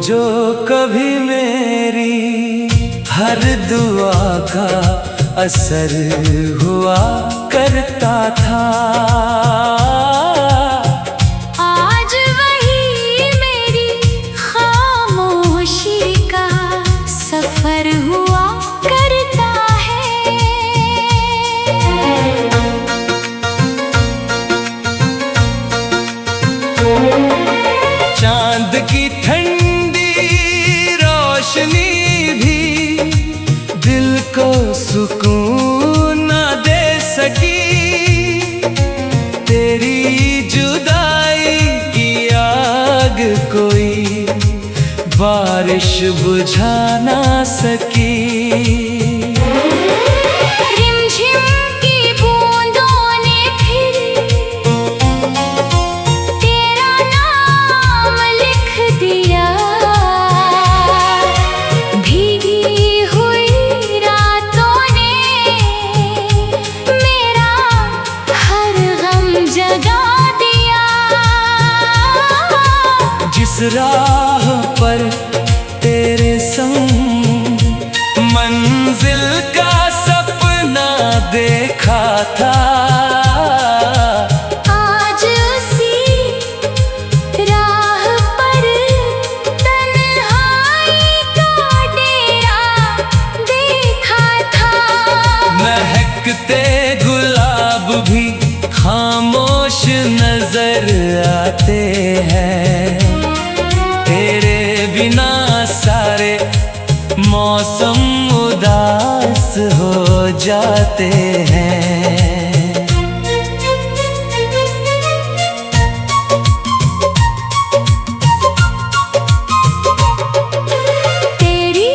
जो कभी मेरी हर दुआ का असर हुआ करता था, आज वही मेरी खामोशी का सफर हुआ करता है। चांद की ठंडी रोशनी भी दिल को सुकून न दे सकी, तेरी जुदाई की आग कोई बारिश बुझा ना सकी। जिस राह पर तेरे संग मंजिल का सपना देखा था, आज उसी राह पर तन्हाई का डेरा देखा था। महकते गुलाब भी खामोश नजर आते हैं, तेरे बिना सारे मौसम उदास हो जाते हैं। तेरी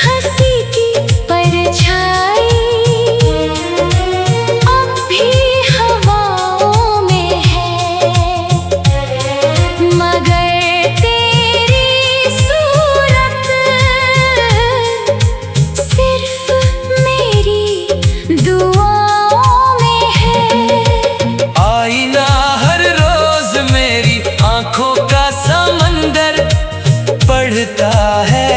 हंसी की परछाई अब भी हवाओं में है, मगर दुआओं में है। आईना हर रोज मेरी आंखों का समंदर पढ़ता है,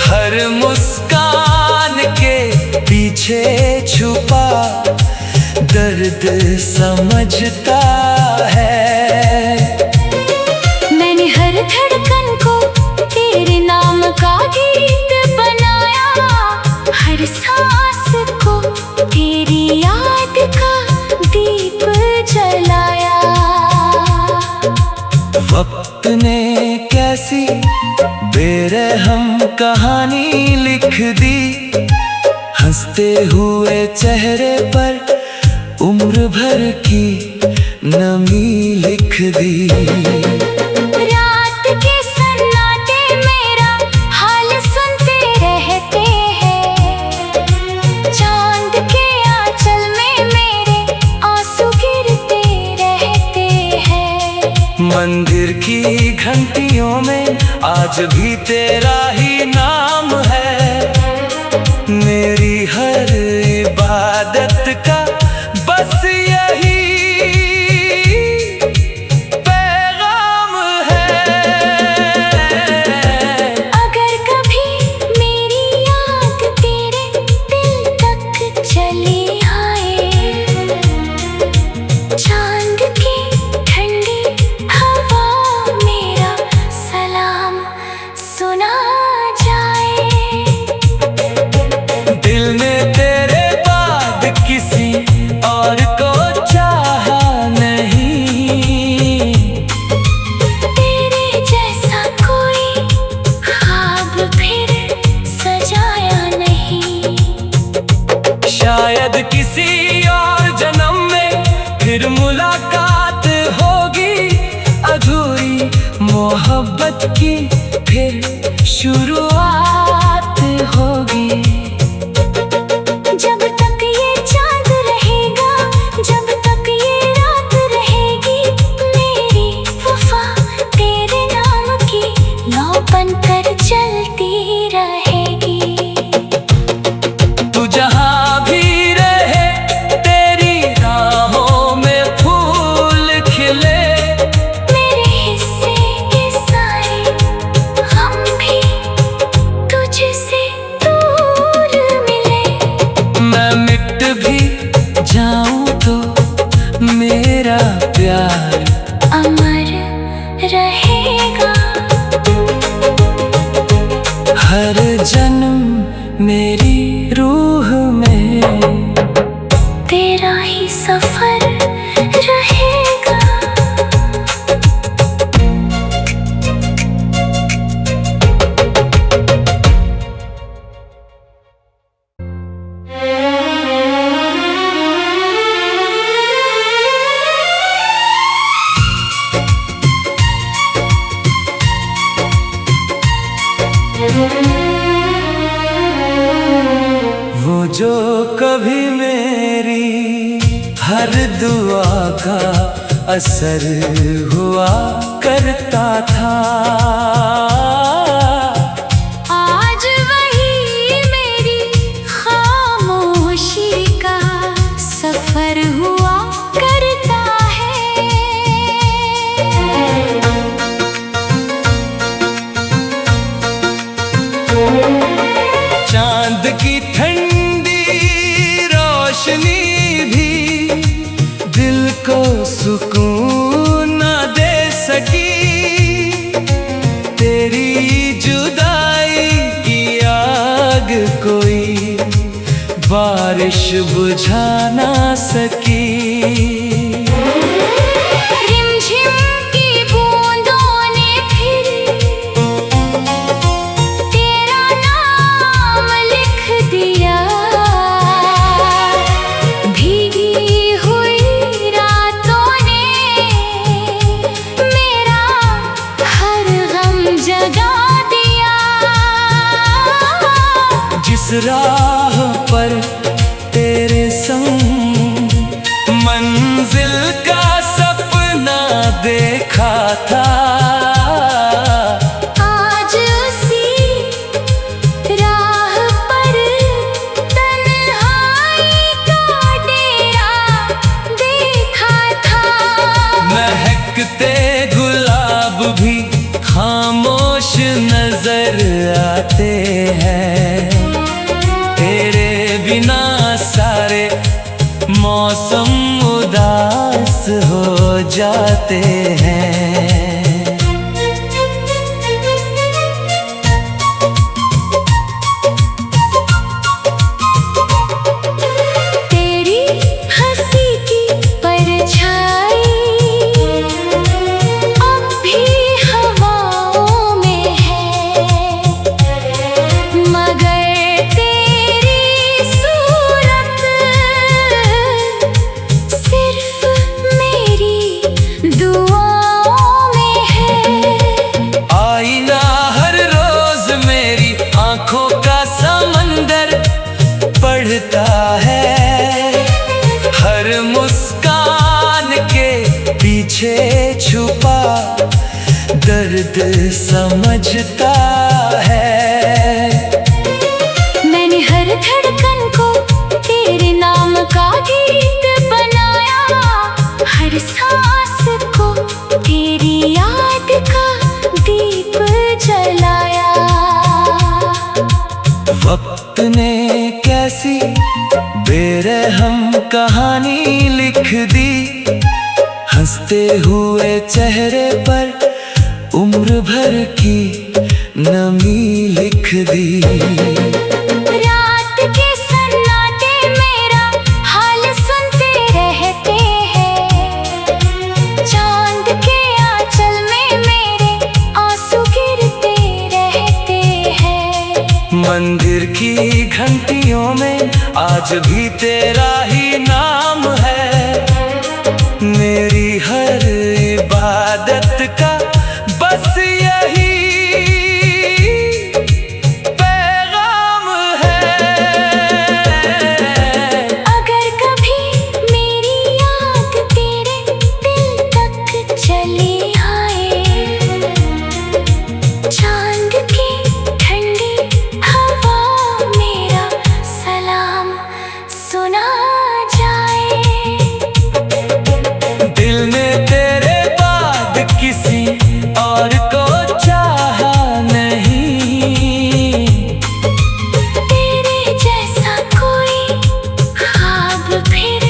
हर मुस्कान के पीछे छुपा दर्द समझता है। मैंने हर धड़कन को तेरे नाम का गीत बनाया, हर सांस को तेरी याद का दीप जलाया। वक्त ने कैसी बेरहम कहानी लिख दी, हंसते हुए चेहरे पर उम्र भर की नमी लिख दी। मंदिर की घंटियों में आज भी तेरा ही नाम है, मेरी हर इबादत का बस यही पैगाम है। अगर कभी मेरी याद तेरे दिल तक चली आए, चांद की सुना जाए। दिल ने तेरे बाद किसी और को चाहा नहीं, तेरे जैसा कोई ख्वाब फिर सजाया नहीं। शायद किसी और जन्म में फिर मुलाकात होगी, अधूरी मोहब्बत की फिर शुरुआत होगी। जब तक ये चांद रहेगा, जब तक ये रात रहेगी, मेरी वफा तेरे नाम की लौ बनकर चलती रहेगी। तू जहाँ भी रहे तेरी राहों में फूल खिले, मेरे हिस्से के सारे वो जो कभी मेरी हर दुआ का असर हुआ करता था, आज वही मेरी खामोशी का सफर हुआ करता है। चांद की ठंडी रोशनी भी दिल को सुकून न दे सकी, तेरी जुदाई की आग कोई बारिश बुझा ना सकी। रिमझिम की बूंदों ने फिर तेरा नाम लिख दिया, भीगी हुई रातों ने मेरा हर गम जगा दिया। जिस राह पर तेरे संग मंजिल का सपना देखा था, आज उसी राह पर तन्हाई का डेरा देखा था। महकते गुलाब भी खामोश नजर आते हैं, तेरे बिना सारे मौसम उदास हो जाते हैं। तेरी हंसी की परछाई अब भी हवाओं में है, मगर तेरी सूरत सिर्फ मेरी दुआओं में है। आईना हर रोज मेरी आंखों का समंदर पढ़ता है, हर मुस्कान के पीछे छुपा दर्द समझता है। मैंने हर धड़कन को तेरे नाम का गीत बनाया, हर सांस को तेरी याद का दीप जलाया। वक्त ने कैसी बेरहम कहानी लिख दी, हंसते हुए चेहरे पर उम्र भर की नमी लिख दी। रात के सन्नाटे मेरा हाल सुनते रहते हैं, चांद के आंचल में मेरे आंसू गिरते रहते हैं। मंदिर की घंटियों में आज भी तेरा ही नाम है, मेरी हर इबादत का बस यही पैगाम है। अगर कभी मेरी याद तेरे दिल तक चली आए, चांद की ठंडी हवा मेरा सलाम सुना जाए। दिल ने तेरे बाद किसी और को चाहा नहीं, तेरे जैसा कोई ख्वाब फिर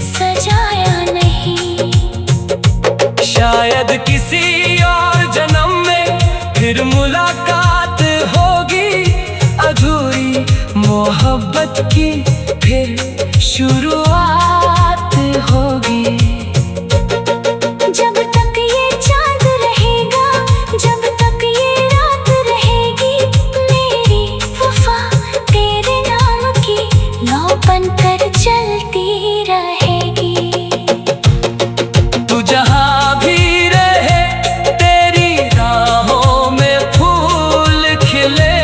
सजाया नहीं। शायद किसी और जन्म में फिर मुलाकात होगी, अधूरी मोहब्बत की फिर शुरुआत होगी। जब तक ये चांद रहेगा, जब तक ये रात रहेगी, मेरी वफा तेरे नाम की लौ बनकर चलती रहेगी। तू जहाँ भी रहे तेरी राहों में फूल खिले,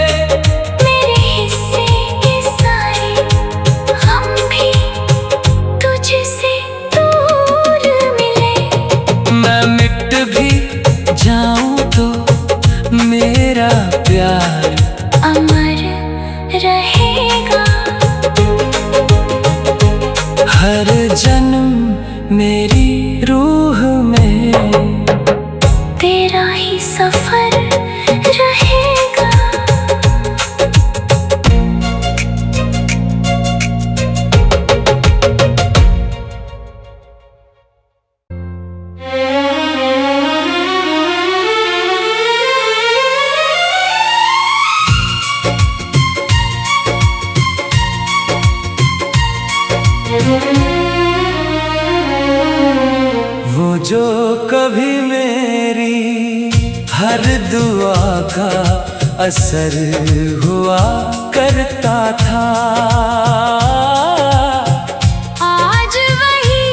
प्यार अमर रहेगा। हर जन्म मेरी रूह में तेरा ही सफर रहेगा। वो जो कभी मेरी हर दुआ का असर हुआ करता था, आज वही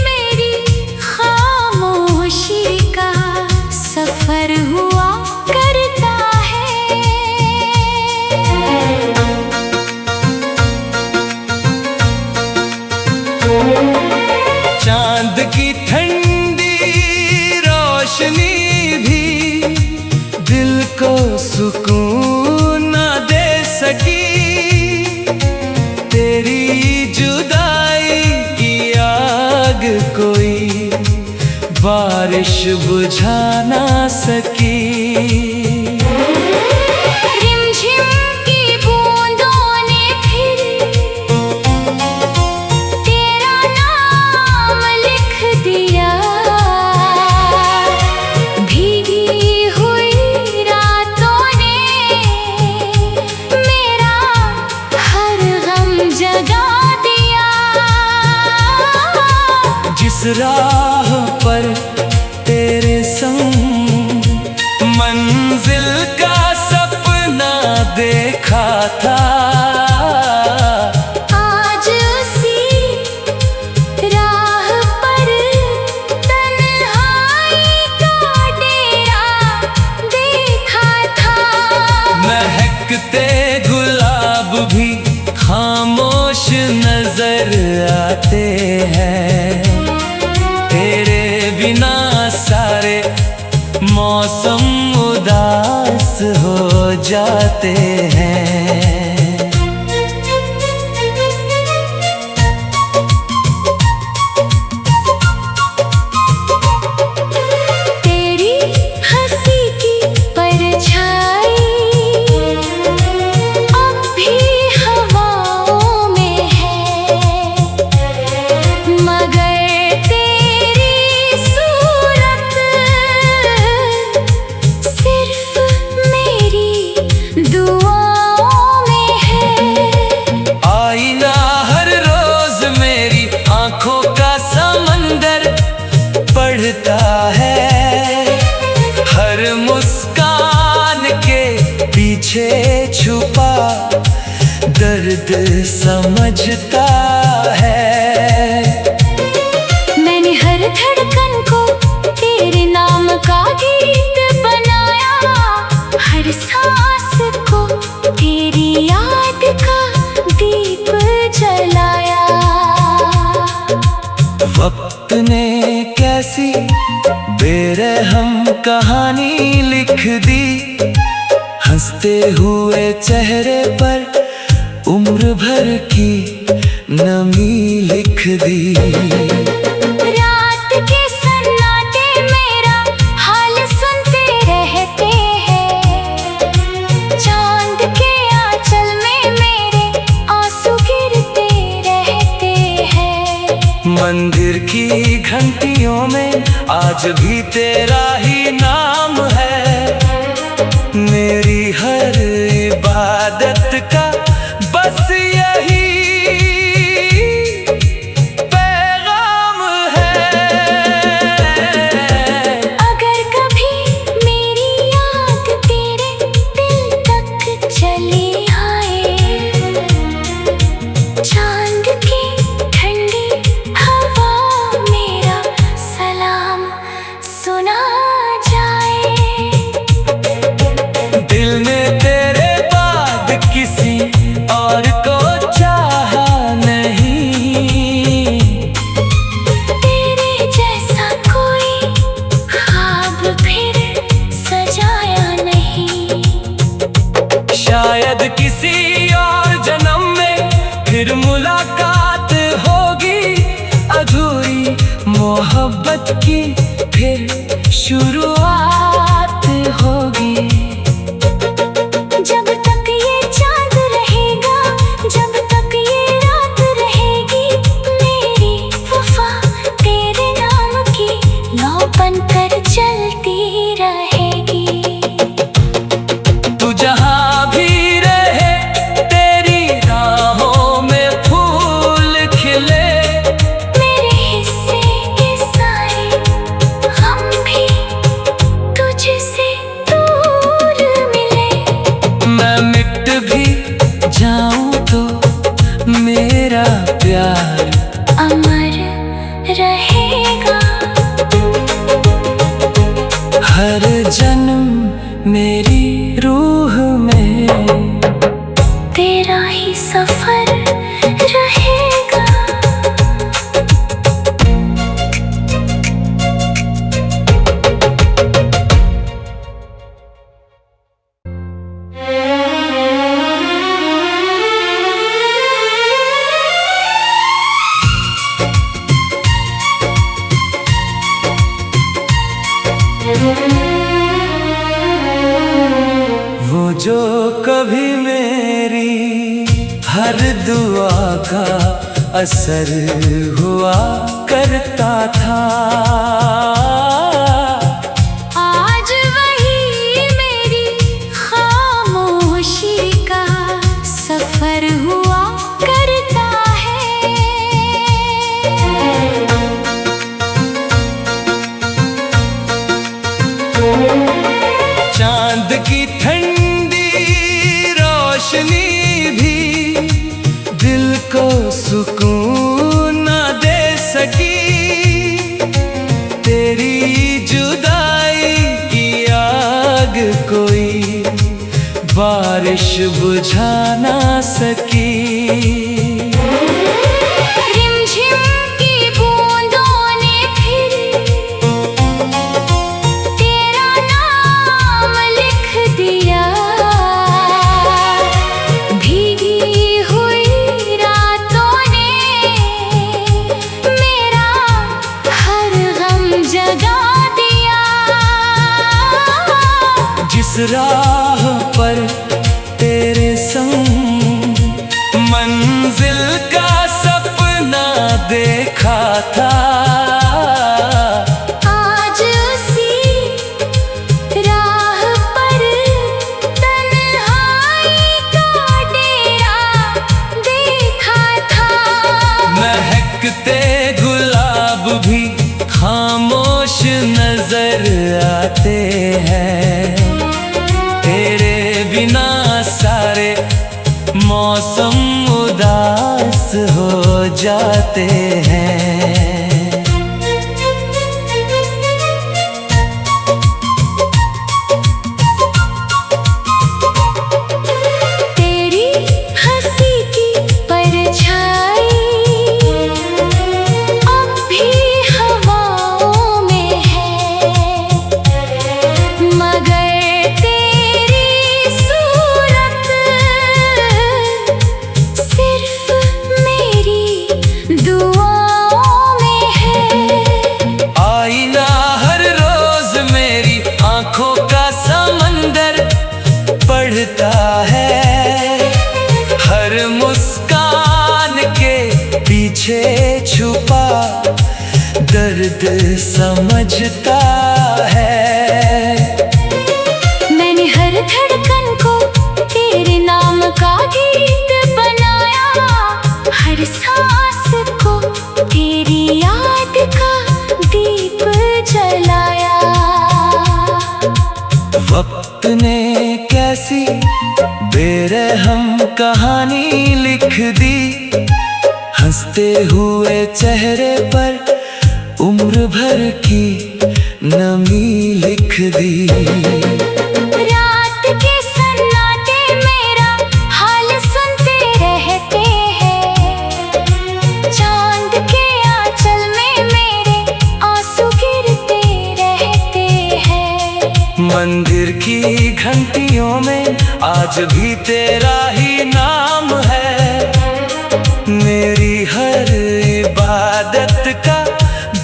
मेरी खामोशी का सफर हुआ करता है। चांद की ठंडी रोशनी भी दिल को सुकून न दे सकी। तेरी जुदाई की आग कोई बारिश बुझा ना सकी। रिमझिम की बूंदों ने फिर तेरा नाम लिख दिया। भीगी हुई रातों ने मेरा हर गम जगा दिया। जिस राह पर तेरे संग मंजिल का सपना देखा था, आज उसी राह पर तन्हाई का डेरा देखा था। महकते गुलाब भी खामोश नजर आते हैं। तेरे बिना सारे मौसम उदास हो जाते हैं। तेरी हंसी की परछाई अब भी हवाओं में है, मगर तेरी सूरत सिर्फ मेरी दुआओं में है। आईना हर रोज मेरी आंखों का समंदर पढ़ता है। हर मुस्कान के पीछे छुपा दर्द समझता है। मैंने हर धड़कन को तेरे नाम का गीत बनाया, हर सांस को तेरी याद का दीप जलाया। वक्त ने कैसी बेरहम कहानी लिख दी, हंसते हुए चेहरे पर उम्र भर की नमी लिख दी। रात के सन्नाटे मेरा हाल सुनते रहते हैं, चांद के आंचल में मेरे आंसू गिरते रहते हैं। मंदिर की घंटियों में आज भी तेरा ही नाम है। मेरी हर इबादत का बस यही पैगाम है। अगर कभी मेरी याद तेरे दिल तक चली आए, चांद की ठंडी हवा मेरा सलाम सुना जाए। दिल ने तेरे बाद किसी और को चाहा नहीं, तेरे जैसा कोई ख्वाब फिर सजाया नहीं। किसी और जन्म में फिर मुलाकात होगी। अधूरी मोहब्बत की फिर शुरुआत होगी। जब तक ये चांद रहेगा, जब तक ये रात रहेगी, मेरी वफा तेरे नाम की लौ बनकर चलती रहेगी। तू जहाँ भी रहे तेरी राहों में फूल खिले। मेरे हिस्से के सारे हम भी तुझसे दूर मिले। मैं मिट भी जाऊं तो मेरा प्यार अमर रहेगा। हर जन्म मेरी रूह में तेरा ही सफर रहेगा। वो जो कभी मेरी हर दुआ का असर हुआ करता था, आज वही मेरी खामोशी का सफर हुआ करता है। चांद की ठंडी रोशनी भी दिल को सुकून न दे सकी। तेरी जुदाई की आग कोई बारिश बुझा ना सकी। रिमझिम की बूंदों ने फिर तेरा नाम लिख दिया। भीगी हुई रातों ने मेरा हर गम जगा दिया। जिस राह पर तेरे संग मंजिल का सपना देखा था, आज उसी राह पर तन्हाई का डेरा देखा था। महकते गुलाब भी खामोश नजर आते हैं। तेरे बिना सारे मौसम उदास हो जाते हैं। तेरी हंसी की परछाई अब भी हवाओं में है, मगर तेरी सूरत सिर्फ मेरी दुआओं में है। आईना हर रोज मेरी आंखों का समंदर पढ़ता है। हर मुस्कान के पीछे छुपा दर्द समझता है। मैंने हर धड़कन को तेरे नाम का गीत बनाया। हर सांस को तेरी याद का दीप जलाया। वक्त ने कैसी बेरहम कहानी लिख दी। हंसते हुए चेहरे पर उम्र भर की नमी लिख दी। रात के सन्नाटे मेरा हाल सुनते रहते हैं। चांद के आंचल में मेरे आंसू गिरते रहते हैं। मंदिर की घंटियों में आज भी तेरा ही नाम है। मेरी हर इबादत का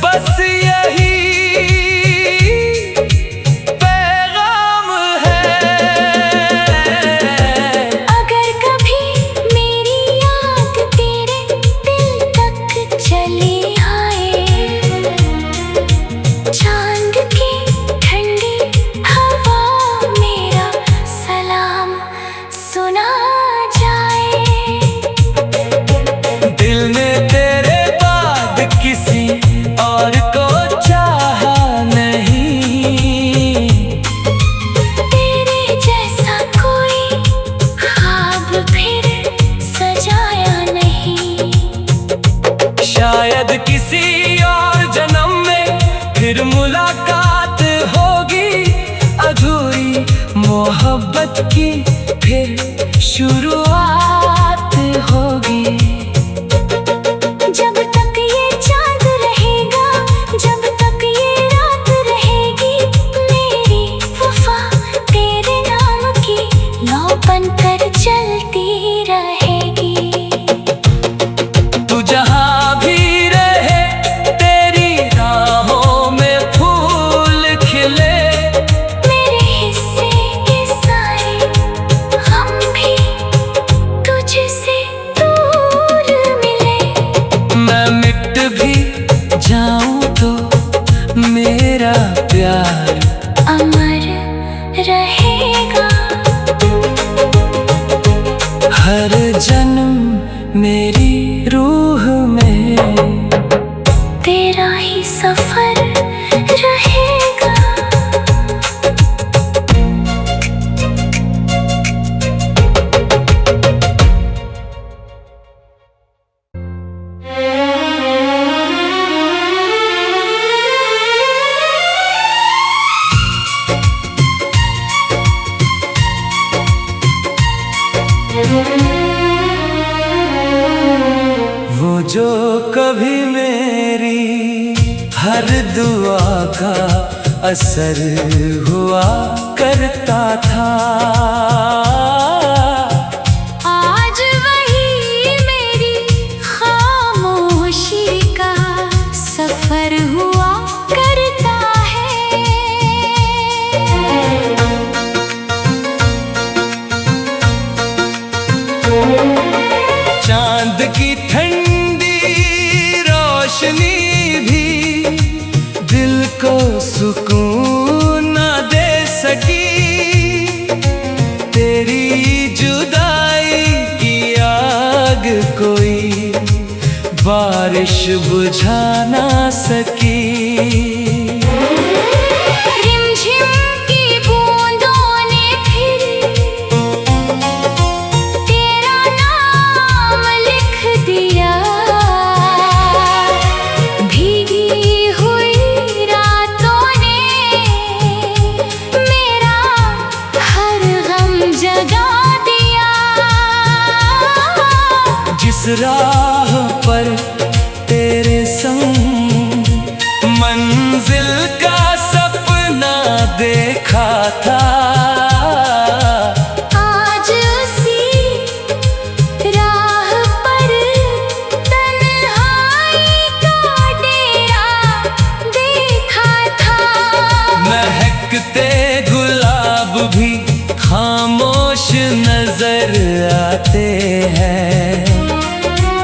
बस यही पैगाम है। अगर कभी मेरी याद तेरे दिल तक चली आए, चांद की ठंडी हवा मेरा सलाम सुना जाए। दिल ने तेरे बाद किसी और को चाहा नहीं, तेरे जैसा कोई ख्वाब फिर सजाया नहीं। शायद किसी और जन्म में फिर मुलाकात होगी। अधूरी मोहब्बत की फिर शुरुआत होगी। जब तक ये चांद रहेगा, जब तक ये रात रहेगी, मेरी वफा तेरे नाम की लौ बनकर चलती रहेगी। तू जहाँ भी रहे तेरी राहों में फूल खिले। मेरे हिस्से के सारे गम भी तुझसे दूर मिले। मैं मिट भी जाऊं तो मेरा प्यार अमर रहेगा। हर जन्म मेरी रूह में तेरा ही सफर रहेगा। वो जो कभी मेरी हर दुआ का असर हुआ करता था, आज वही मेरी खामोशी का सफर हुआ करता है। चांद की ठंडी रोशनी भी दिल को सुकून न दे सकी। तेरी जुदाई की आग कोई बारिश बुझा ना सकी। रिमझिम की बूंदों ने फिर तेरा नाम लिख दिया। भीगी हुई रातों ने मेरा हर गम जगा दिया। जिस राह पर तेरे संग मंजिल का सपना देखा था, आज उसी राह पर तन्हाई का डेरा देखा था। महकते गुलाब भी खामोश नजर आते हैं।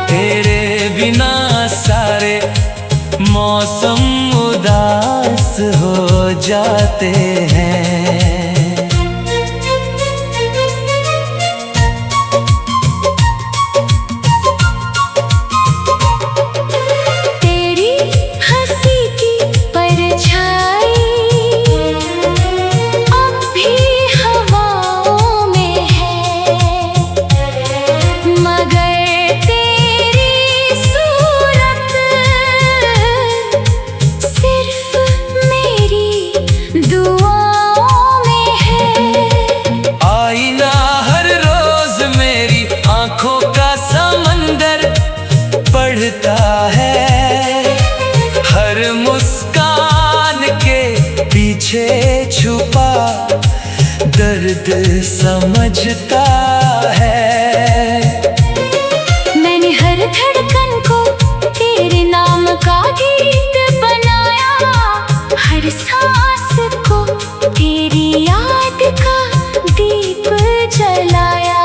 तेरे बिना सारे मौसम उदास हो जाते हैं। तेरी हंसी की परछाई अब भी हवाओं में है, मगर तेरी सूरत सिर्फ मेरी दुआओं में है। आईना हर रोज मेरी आंखों का समंदर पढ़ता है। हर मुस्कान के पीछे छुपा दर्द समझता है। मैंने हर धड़कन को तेरे नाम का गीत बनाया, हर सांस को तेरी याद का दीप जलाया।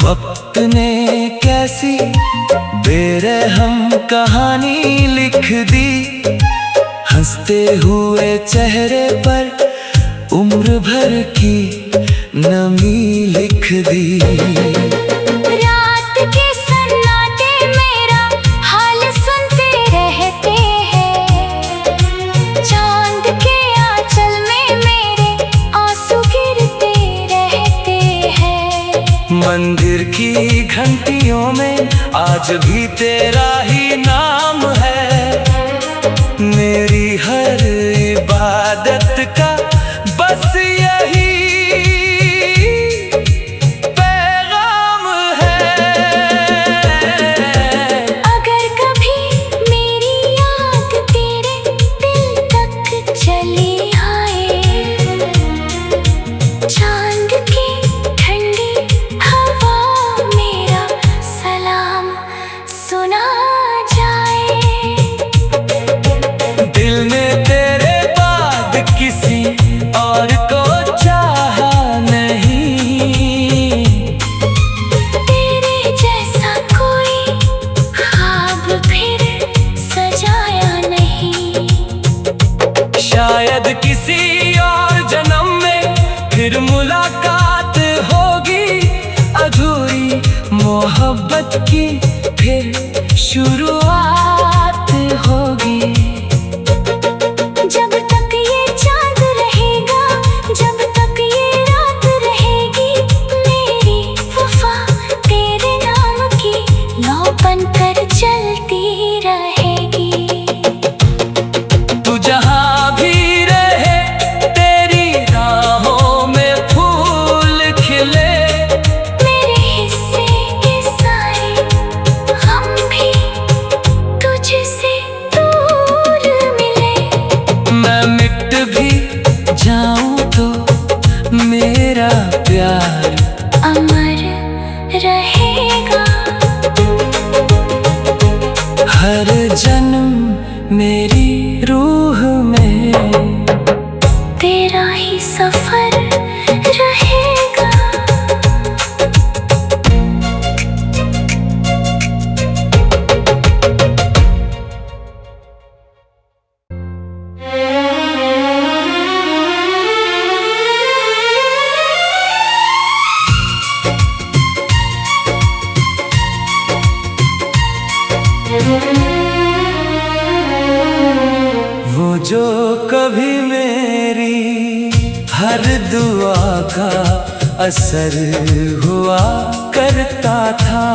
वक्त ने कैसी बेरहम कहानी लिख दी, हंसते हुए चेहरे पर उम्र भर की नमी लिख दी। रात के सन्नाटे मेरा हाल सुनते रहते हैं, चांद के आंचल में मेरे आंसू गिरते रहते हैं। मंदिर की घंटियों में आज भी तेरा ही नाम है, मेरी हर इबादत का बस यही पैगाम है। अगर कभी मेरी याद तेरे दिल तक चली आए, चांद की ठंडी हवा मेरा सलाम सुना जाए। दिल ने तेरे बाद किसी और को चाहा नहीं, तेरे जैसा कोई ख्वाब फिर सजाया नहीं। शायद किसी और जन्म में फिर मुलाकात होगी, अधूरी मोहब्बत की फिर शुरुआत होगी। जब तक ये चांद रहेगा, जब तक ये रात रहेगी, मेरी वफा तेरे नाम की नौ बनकर चलती रहेगी। तू जहाँ भी रहे तेरी राहों में फूल खिले, मेरे हिस्से के सारे गम भी तुझसे दूर मिले। मैं मिट भी जाऊं तो मेरा प्यार अमर रहेगा। हर जन्म मेरी रूह में तेरा ही सफर रहेगा। वो जो कभी मेरी हर दुआ का असर हुआ करता था,